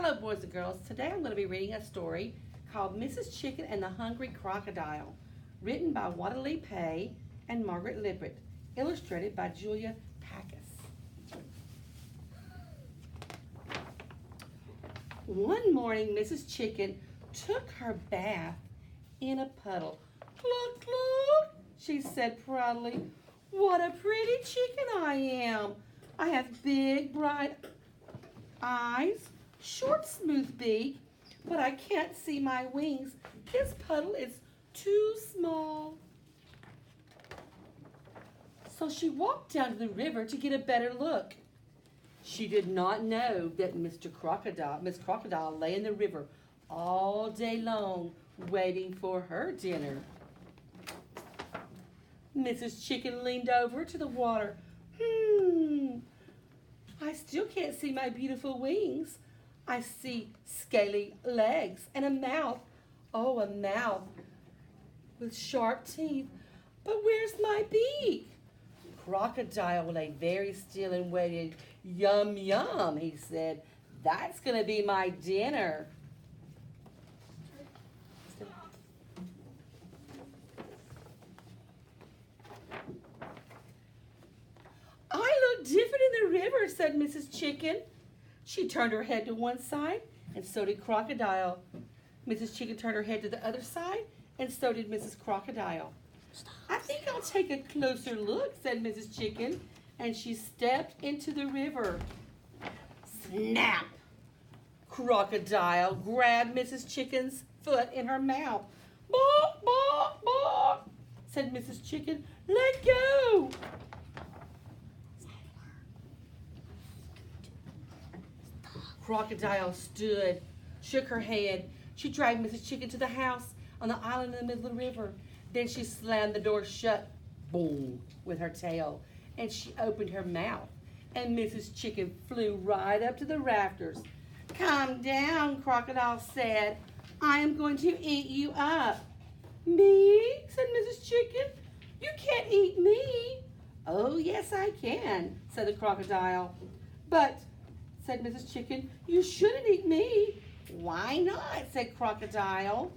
Hello, boys and girls. Today I'm going to be reading a story called Mrs. Chicken and the Hungry Crocodile, written by Wadalee Pay and Margaret Lippert, illustrated by Julia Packus. One morning, Mrs. Chicken took her bath in a puddle. "Cluck, cluck," she said proudly. "What a pretty chicken I am. I have big, bright eyes, short, smooth beak, but I can't see my wings. This puddle is too small." So she walked down to the river to get a better look. She did not know that Miss Crocodile lay in the river all day long waiting for her dinner. Mrs. Chicken leaned over to the water. I still can't see my beautiful wings. I see scaly legs and a mouth. Oh, a mouth with sharp teeth. But where's my beak?" Crocodile lay very still and waited. "Yum, yum," he said. "That's going to be my dinner." "I look different in the river," said Mrs. Chicken. She turned her head to one side, and so did Crocodile. Mrs. Chicken turned her head to the other side, and so did Mrs. Crocodile. "I think I'll take a closer look," said Mrs. Chicken, and she stepped into the river. Snap! Crocodile grabbed Mrs. Chicken's foot in her mouth. "Balk, balk, balk," said Mrs. Chicken. "Let go." Crocodile stood, shook her head. She dragged Mrs. Chicken to the house on the island in the middle of the river. Then she slammed the door shut, boom, with her tail, and she opened her mouth, and Mrs. Chicken flew right up to the rafters. "Calm down," Crocodile said. "I am going to eat you up." "Me?" said Mrs. Chicken. "You can't eat me." "Oh, yes, I can," said the Crocodile. "But," said Mrs. Chicken, "you shouldn't eat me." "Why not?" said Crocodile.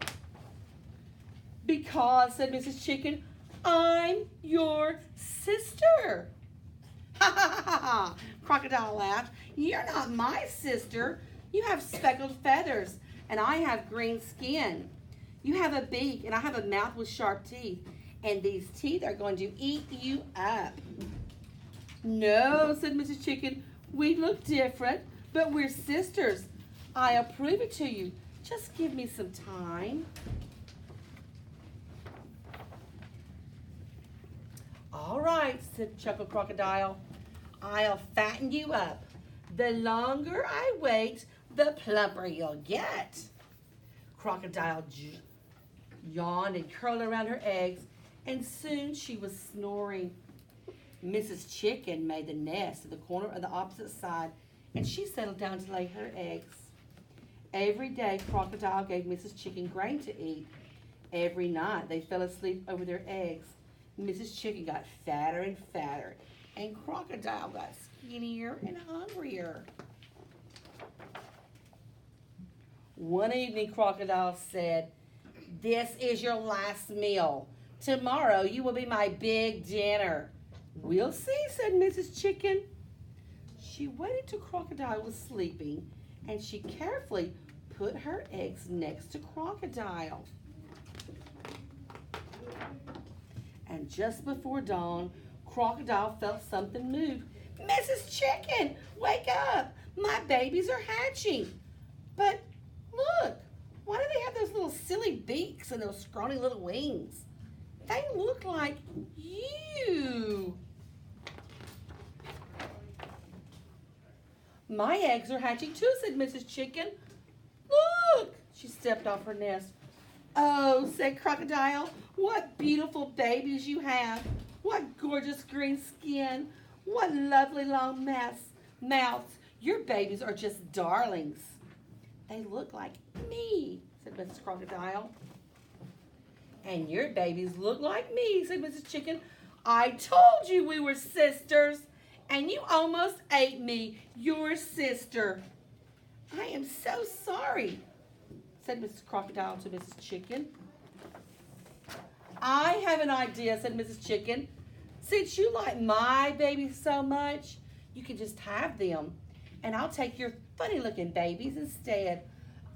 "Because," said Mrs. Chicken, "I'm your sister." "Ha ha ha ha ha," Crocodile laughed. "You're not my sister. You have speckled feathers, and I have green skin. You have a beak, and I have a mouth with sharp teeth, and these teeth are going to eat you up." "No," said Mrs. Chicken, "we look different, but we're sisters. I'll prove it to you. Just give me some time." "All right," said Chuckle Crocodile. "I'll fatten you up. The longer I wait, the plumper you'll get." Crocodile yawned and curled around her eggs, and soon she was snoring. Mrs. Chicken made the nest at the corner of the opposite side, and she settled down to lay her eggs. Every day, Crocodile gave Mrs. Chicken grain to eat. Every night, they fell asleep over their eggs. Mrs. Chicken got fatter and fatter, and Crocodile got skinnier and hungrier. One evening, Crocodile said, "This is your last meal. Tomorrow, you will be my big dinner." "We'll see," said Mrs. Chicken. She waited till Crocodile was sleeping, and she carefully put her eggs next to Crocodile. And just before dawn, Crocodile felt something move. "Mrs. Chicken, wake up! My babies are hatching." "But look, why do they have those little silly beaks and those scrawny little wings? They look like you." "My eggs are hatching too," said Mrs. Chicken. "Look!" She stepped off her nest. "Oh," said Crocodile, "what beautiful babies you have. What gorgeous green skin. What lovely long mouths. Your babies are just darlings." "They look like me," said Mrs. Crocodile. "And your babies look like me," said Mrs. Chicken. "I told you we were sisters, and you almost ate me, your sister." I am so sorry, said Mrs. Crocodile to Mrs. Chicken. I have an idea, said Mrs. Chicken. Since you like my babies so much, you can just have them, and I'll take your funny-looking babies instead.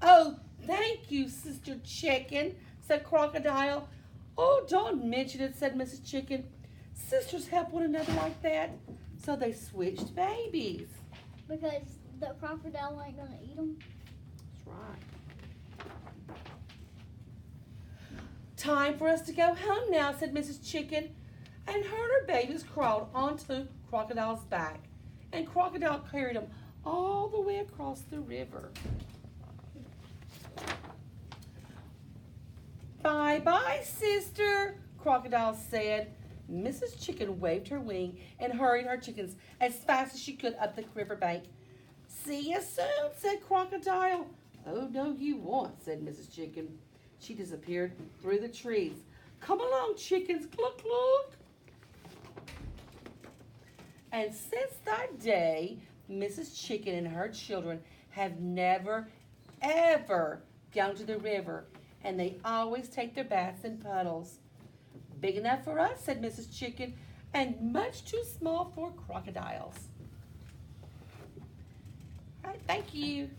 Oh, thank you, Sister Chicken, said Crocodile. Oh, don't mention it, said Mrs. Chicken. Sisters help one another like that. So they switched babies. Because the crocodile ain't gonna eat them? That's right. Time for us to go home now, said Mrs. Chicken. And her and her babies crawled onto Crocodile's back. And Crocodile carried them all the way across the river. Bye-bye, sister, Crocodile said. Mrs. Chicken waved her wing and hurried her chickens as fast as she could up the riverbank. See you soon, said Crocodile. Oh, no, you won't, said Mrs. Chicken. She disappeared through the trees. Come along, chickens, cluck, cluck. And since that day, Mrs. Chicken and her children have never, ever gone to the river, and they always take their baths in puddles. Big enough for us, said Mrs. Chicken, and much too small for crocodiles. All right, thank you.